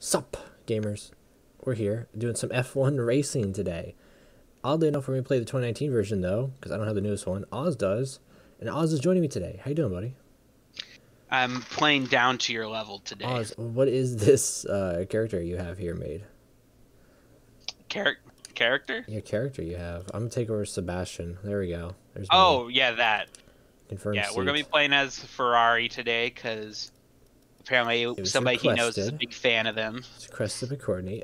Sup, gamers? We're here doing some F1 racing today. Oddly enough, we're going to play the 2019 version, though, because I don't have the newest one. Oz does. And Oz is joining me today. How you doing, buddy? I'm playing down to your level today. Oz, what is this character you have here made? Character? Your character you have. I'm going to take over Sebastian. There we go. There's me. Yeah, that. Confirm yeah, seat. We're going to be playing as Ferrari today, because apparently somebody he knows is a big fan of them. It's requested by Courtney.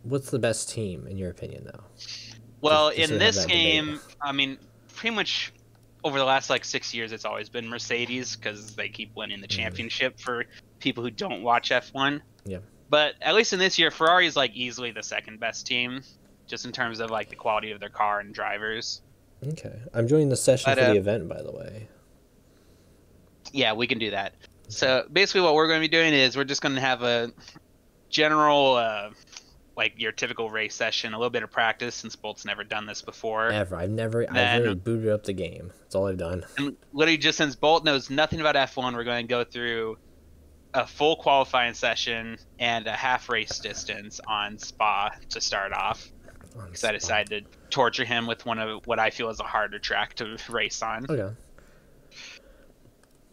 What's the best team, in your opinion, though? Well, in this game, I mean, pretty much over the last, 6 years, it's always been Mercedes, because they keep winning the championship for people who don't watch F1. Yeah. But at least in this year, Ferrari is, easily the second best team, just in terms of, the quality of their car and drivers. Okay. I'm joining the session for the event, by the way. Yeah, we can do that. So basically what we're going to be doing is we're just going to have a general, your typical race session, a little bit of practice, since Bolt's never done this before. I've literally booted up the game. That's all I've done. And literally just since Bolt knows nothing about F1, we're going to go through a full qualifying session and a half race distance on Spa to start off. Because I decided to torture him with one of what I feel is a harder track to race on. Okay.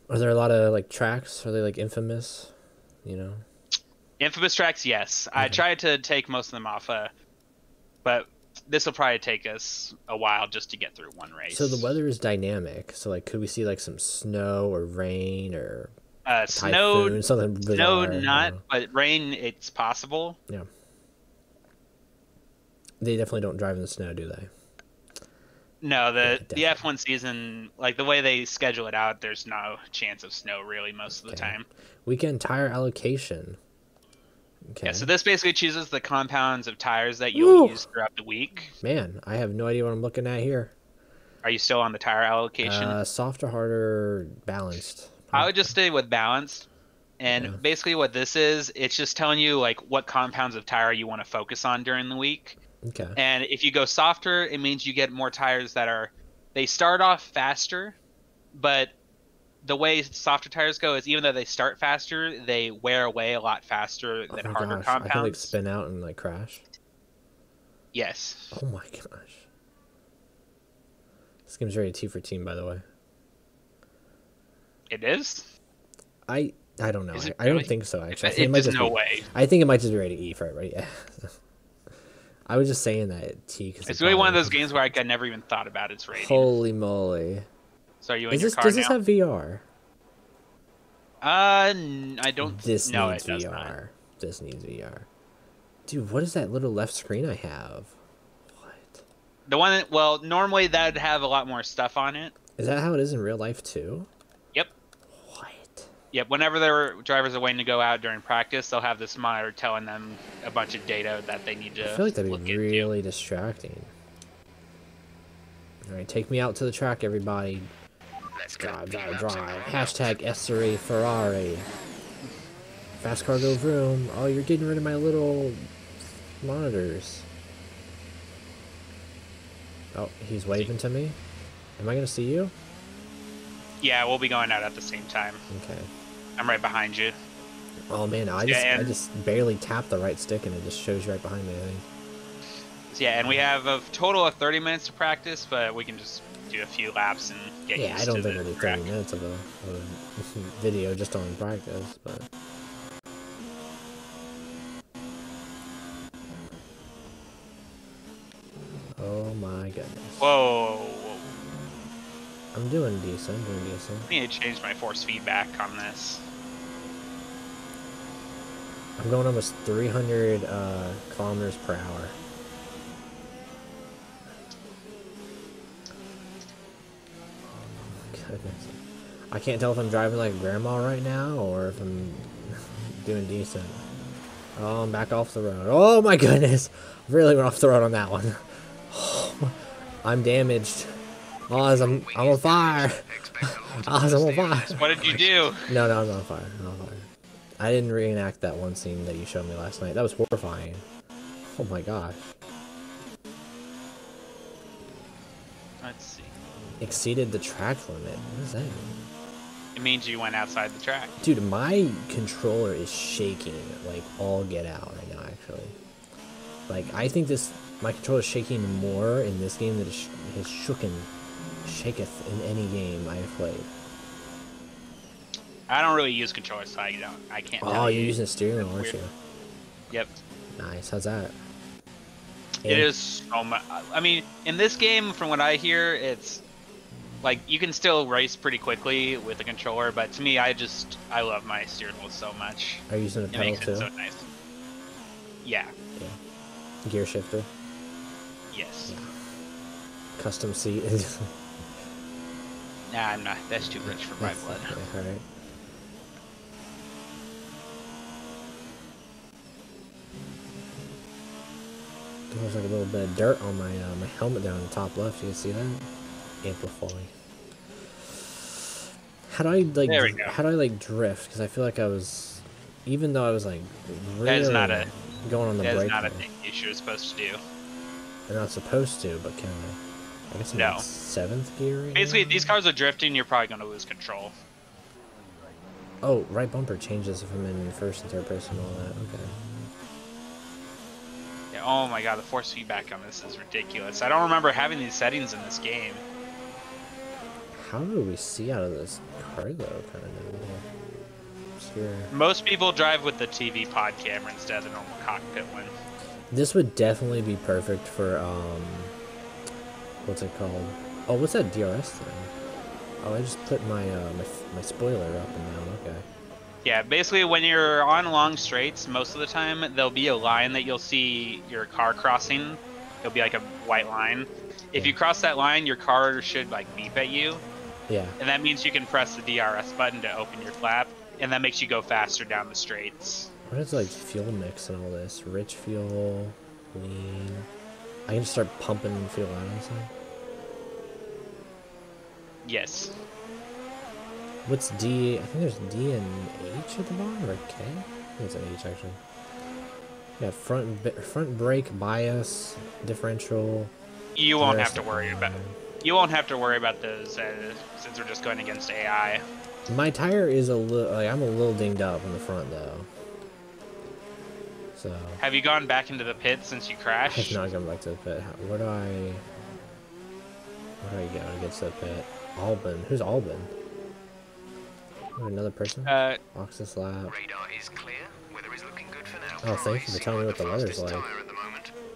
Are there a lot of tracks? Are they infamous? You know? Infamous tracks, yes. Okay. I tried to take most of them off, but this will probably take us a while just to get through one race. So the weather is dynamic. So could we see some snow or rain or snow? Typhoon, something bizarre, snow, not, but rain. It's possible. Yeah. They definitely don't drive in the snow, do they? No, the F1 season, the way they schedule it out, there's no chance of snow really most of the time. Weekend tire allocation. Okay. Yeah, so this basically chooses the compounds of tires that you'll use throughout the week. Man, I have no idea what I'm looking at here. Are you still on the tire allocation? Softer, harder, balanced. I would just stay with balanced. And basically what this is, it's just telling you what compounds of tire you want to focus on during the week. Okay. And if you go softer, it means you get more tires they start off faster, but the way softer tires go is even though they start faster, they wear away a lot faster than harder compounds. I can spin out and crash. Yes. Oh my gosh. This game's rated T for team, by the way. It is? I don't know. I really? don't think so, actually. There's no way. I think it might just be rated E for everybody. Yeah. I was just saying that T because it's really one of those games where I never even thought about its rating. Holy moly! So are you in your car does now? This have VR? I don't. This no, needs it does VR. Not. This needs VR. Dude, what is that little left screen I have? What? The one that, well, normally that'd have a lot more stuff on it. Is that how it is in real life too? Yep. What? Yep. Whenever their drivers are waiting to go out during practice, they'll have this monitor telling them a bunch of data that they need to. I feel like that'd be really distracting. All right, take me out to the track, everybody. Let's drive. Hashtag Essere Ferrari. Fast car go vroom. Oh, you're getting rid of my little monitors. Oh, he's waving to me. Am I gonna see you? Yeah, we'll be going out at the same time. Okay. I'm right behind you. Oh man, I just barely tapped the right stick and it just shows you right behind me, I think. Yeah, and we have a total of 30 minutes to practice, but we can just do a few laps and get used to the I don't think it'll be 30 minutes of a video just on practice, but... Oh my goodness. Whoa. I'm doing decent, I need to change my force feedback on this. I'm going almost 300 kilometers per hour. Goodness. I can't tell if I'm driving like grandma right now or if I'm doing decent. Oh, I'm back off the road. Oh my goodness! Really went off the road on that one. Oh, I'm damaged. Oz, I'm on fire. Oz, I'm on fire. What did you do? No, I'm on fire. I didn't reenact that one scene that you showed me last night. That was horrifying. Oh my gosh. Let's see. Exceeded the track limit. What does that mean? It means you went outside the track. Dude, my controller is shaking like all get out right now, actually. Like, I think my controller is shaking more in this game than it has shaketh in any game I have played. I don't really use controllers, so I can't tell you. Oh, you're using steering wheel, aren't you? Yep. Nice, how's that? It is so much. I mean, in this game, from what I hear, it's like you can still race pretty quickly with a controller, but to me, I love my steering wheel so much. Are you using a pedal too? It so nice. Yeah. Gear shifter? Yes. Yeah. Custom seat? Nah, I'm not. That's too rich for my blood. Okay, alright. There's like a little bit of dirt on my my helmet down in the top left. You can see that? Amplifying. How do I like? There we go. How do I like drift? Because I feel like I was, even though I was like really That is not going on the brake. That is not a thing you're supposed to do. I'm not supposed to, but can I? I guess I'm No. in 7th gear right Basically, now? if these cars are drifting, you're probably going to lose control. Oh, right bumper changes if I'm in first and third person and all that. Okay. Yeah, oh my god, the force feedback on this is ridiculous. I don't remember having these settings in this game. How do we see out of this car though? Kind of obscure. Most people drive with the TV pod camera instead of the normal cockpit one. This would definitely be perfect for what's it called? Oh, what's that DRS thing? Oh, I just put my my spoiler up and down. Okay. Yeah, basically when you're on long straights, most of the time there'll be a line that you'll see your car crossing. It'll be like a white line. If you cross that line, your car should like beep at you. Yeah. And that means you can press the DRS button to open your flap, and that makes you go faster down the straights. What is like fuel mix and all this? Rich fuel, lean. I can just start pumping fuel out of this thing. Yes. What's D? I think there's D and H at the bottom, or K? I think it's an H actually. Yeah, front brake, bias, differential. You won't have to worry about those since we're just going against AI. My tire is a little. Like, I'm a little dinged up in the front though. So. Have you gone back into the pit since you crashed? I have not gone back to the pit. Where do I go to get to the pit? Albin. Who's Albin? Another person? Oxus Lab. Radar is clear. Weather is looking good for now. Oh, thank you for telling me what the weather's like.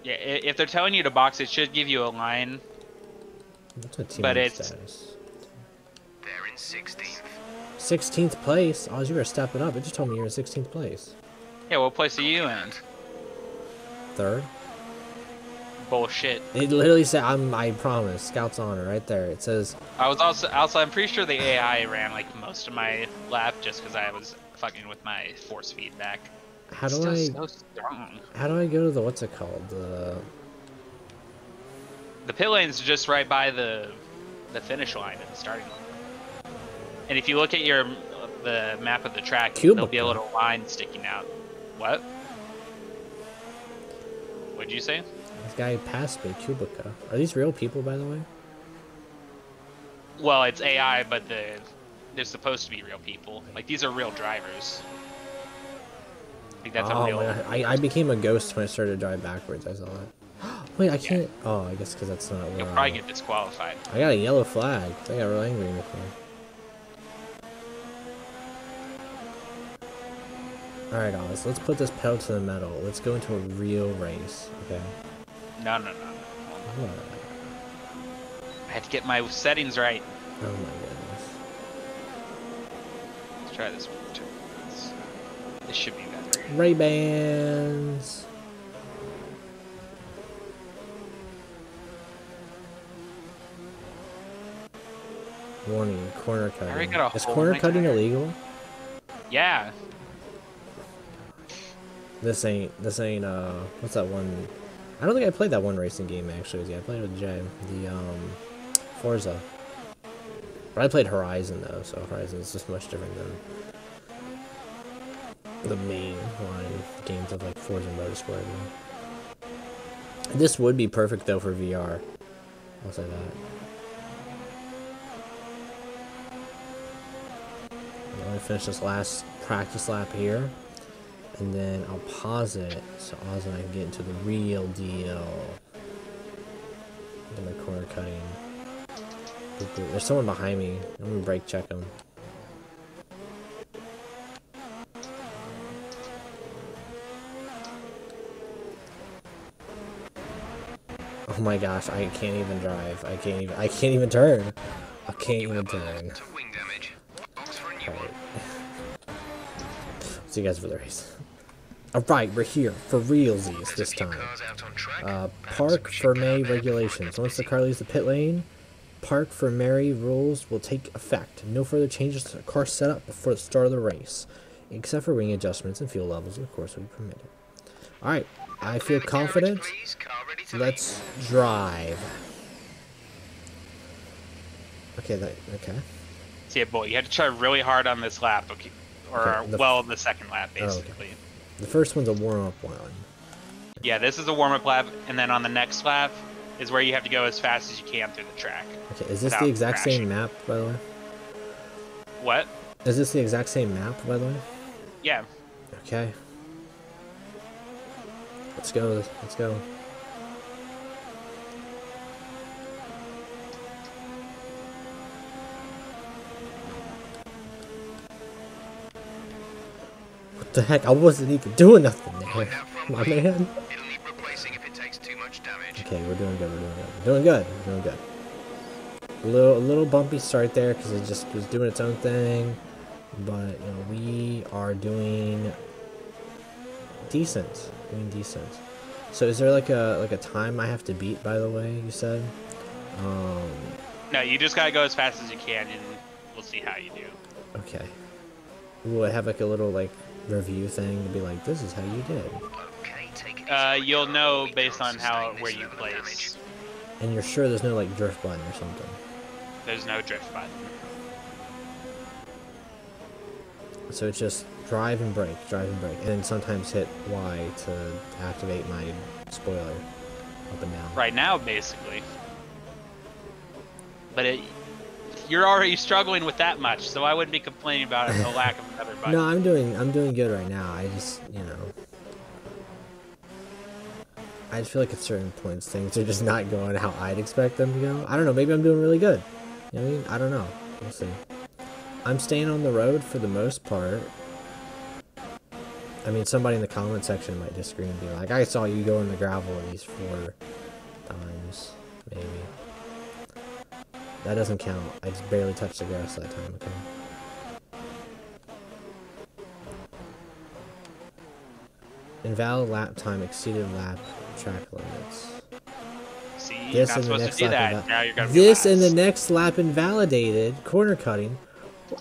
Yeah, if they're telling you to box, it should give you a line. What's my team status? They're in 16th. 16th place? Oh, you better step it up. It just told me you're in 16th place. Yeah, what place are you in? 3rd? Bullshit. It literally said, I promise, Scout's Honor, right there. It says... I was also I'm pretty sure the AI ran like most of my lap just because I was fucking with my force feedback. How do Still I... so strong. How do I go to the, what's it called? The pit lane's just right by the finish line and the starting line. And if you look at the map of the track, there'll be a little line sticking out. What? What'd you say? This guy passed me, Cubica. Are these real people, by the way? Well, it's AI, but they're supposed to be real people. Like, these are real drivers. Like, that's a real... I became a ghost when I started to drive backwards, I saw that. Wait, I can't... Yeah. Oh, I guess because that's not... You'll probably get disqualified. I got a yellow flag. I got real angry with me. Alright, Oz, let's put this pedal to the metal. Let's go into a real race, okay? No. What? I had to get my settings right. Oh my goodness. Let's try this one. This should be better. Ray-Bans! Warning, corner cutting. Is corner cutting illegal? Yeah. This ain't, what's that one? I don't think I played that one racing game actually. I played it with Jay, the, Forza. But I played Horizon though, so Horizon is just much different than the main line games of like Forza Motorsport. This would be perfect though for VR. I'll say that. gonna finish this last practice lap here, and then I'll pause it so Oz and I can get into the real deal. Into my corner cutting. There's someone behind me. I'm gonna brake check him. Oh my gosh, I can't even drive. I can't even turn. I can't even turn. Alright. See you guys for the race. Alright, we're here for realsies this time. Park for May regulations. Once the car leaves the pit lane, Park for Mary rules will take effect. No further changes to the car setup before the start of the race, except for wing adjustments and fuel levels, of course, will be permitted. Alright, I feel confident. Let's drive. Okay, okay. See, boy, you had to try really hard on this lap, okay, or Okay, the second lap, basically. Oh, okay. The first one's a warm-up one. Yeah, this is a warm-up lap, and then on the next lap is where you have to go as fast as you can through the track. Okay, is this the exact same map, by the way? What? Is this the exact same map, by the way? Yeah. Okay. Let's go. Let's go. What the heck? I wasn't even doing nothing there, my man. Okay, we're doing good. We're doing good. We're doing good. We're doing good. A little bumpy start there because it just was doing its own thing, but you know we are doing decent. Doing decent. So is there like a time I have to beat? By the way, you said. No, you just gotta go as fast as you can, and we'll see how you do. Okay. Will it have like a little like review thing to be like, this is how you did? You'll know based on where you place. And you're sure there's no like drift button or something? There's no drift button. So it's just drive and brake, and then sometimes hit Y to activate my spoiler up and down. Right now, basically. But you're already struggling with that much, so I wouldn't be complaining about the lack of another button. No, I'm doing good right now. I just, you know, I just feel like at certain points things are just not going how I'd expect them to go. I don't know, maybe I'm doing really good. You know what I mean? I don't know. We'll see. I'm staying on the road for the most part. I mean, somebody in the comment section might disagree and be like, I saw you go in the gravel at least 4 times, maybe. That doesn't count. I just barely touched the grass that time, okay? Invalid lap time exceeded lap track limits. See, This you're not supposed to do that. Now you're gonna This and the next lap invalidated. Corner cutting.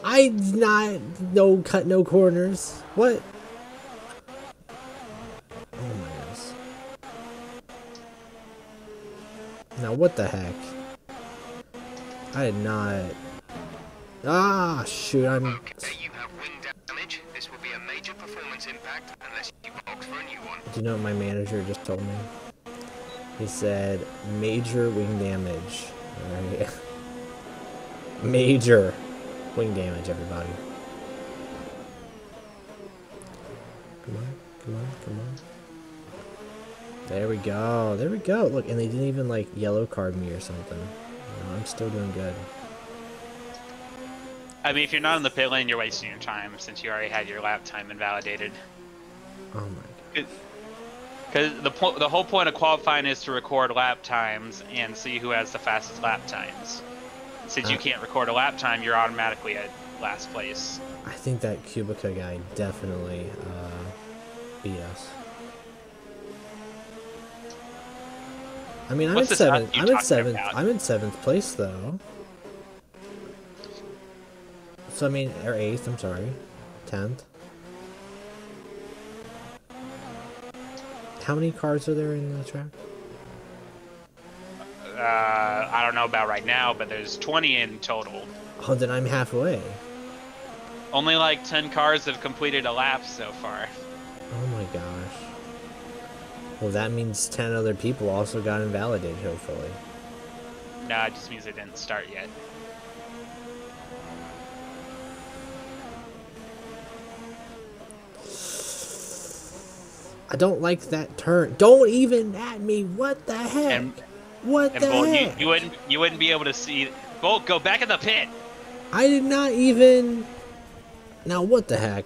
I did not cut no corners. What? Oh my goodness. Now what the heck? I did not. Ah, shoot! Okay, you have wing damage. This will be a major performance impact unless you box for a new one. Do you know what my manager just told me? He said major wing damage. Alright. Major wing damage, everybody. Come on, come on, come on. There we go. There we go. Look, and they didn't even like yellow card me or something. No, I'm still doing good. I mean, if you're not in the pit lane, you're wasting your time since you already had your lap time invalidated. Oh my god. Because the whole point of qualifying is to record lap times and see who has the fastest lap times. Since you can't record a lap time, you're automatically at last place. I think that Kubica guy definitely beat us. I mean, I'm in seventh. I'm in seventh place though. So I mean, or 8th. I'm sorry, 10th. How many cars are there in the track? I don't know about right now, but there's 20 in total. Oh, then I'm halfway. Only like 10 cars have completed a lap so far. Oh my gosh. Well, that means 10 other people also got invalidated, hopefully. No, it just means they didn't start yet. I don't like that turn. Don't even at me. What the heck? And What the Bolt, heck? you wouldn't be able to see. Bolt, go back in the pit. I did not even... Now, what the heck?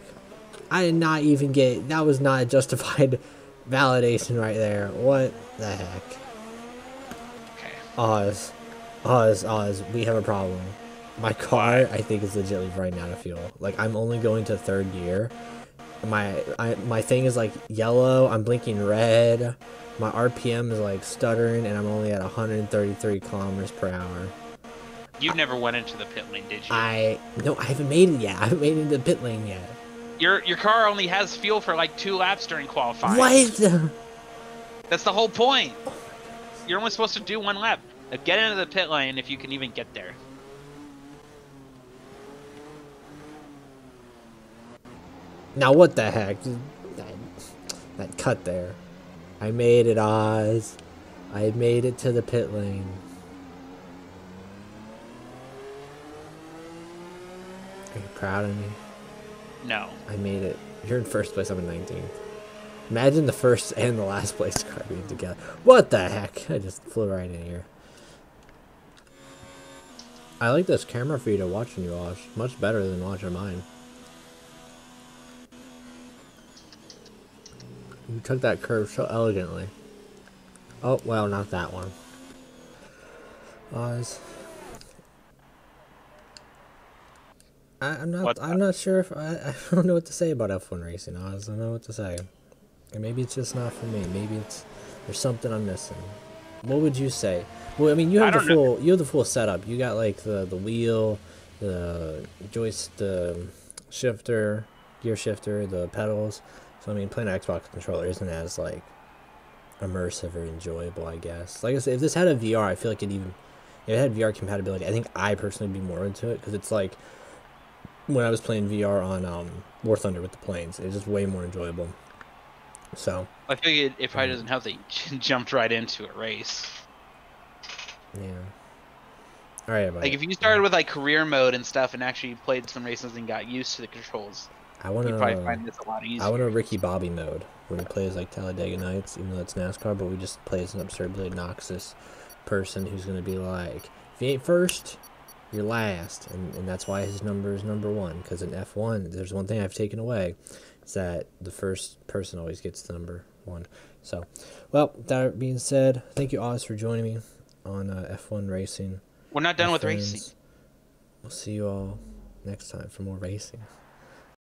I did not even get... That was not a justified validation right there. What the heck? Okay. Oz. We have a problem. My car, I think, is legitimately running out of fuel. Like, I'm only going to 3rd gear. My thing is, like, yellow. I'm blinking red. My RPM is, like, stuttering, and I'm only at 133 kilometers per hour. You never went into the pit lane, did you? No, I haven't made it yet. I haven't made it into the pit lane yet. Your car only has fuel for like 2 laps during qualifying. What? That's the whole point. You're only supposed to do 1 lap. Now get into the pit lane if you can even get there. Now what the heck? That cut there. I made it, Oz. I made it to the pit lane. Are you proud of me? No. I made it. You're in 1st place, I'm in 19th. Imagine the 1st and the last place car being together. What the heck? I just flew right in here. I like this camera feed of watching you, Oz. Much better than watching mine. You took that curve so elegantly. Oh, well, not that one. Oz. I'm not sure if I don't know what to say about F1 racing, Oz. I don't know what to say. And maybe it's just not for me. Maybe there's something I'm missing. What would you say? Well, I mean, you have the full setup. You got like the wheel, the joystick, the shifter, gear shifter, the pedals. So I mean, playing an Xbox controller isn't as like immersive or enjoyable, I guess. Like I said, if this had a VR, I feel like if it had VR compatibility, I think I personally would be more into it because it's like when I was playing VR on War Thunder with the planes, it's just way more enjoyable. So I figured it probably doesn't help that you jumped right into a race. Yeah. All right, buddy. Like if you started with like career mode and stuff and actually played some races and got used to the controls, you'd probably find this a lot easier. I want a Ricky Bobby mode where we play as like Talladega Nights, even though it's NASCAR, but we just play as an absurdly obnoxious person who's gonna be like, if you ain't first, you're last, and that's why his number is number 1. Because in F1, there's one thing I've taken away, is that the first person always gets the number 1. So, well, that being said, thank you, Oz, for joining me on F1 racing. We're not done with racing. We'll see you all next time for more racing.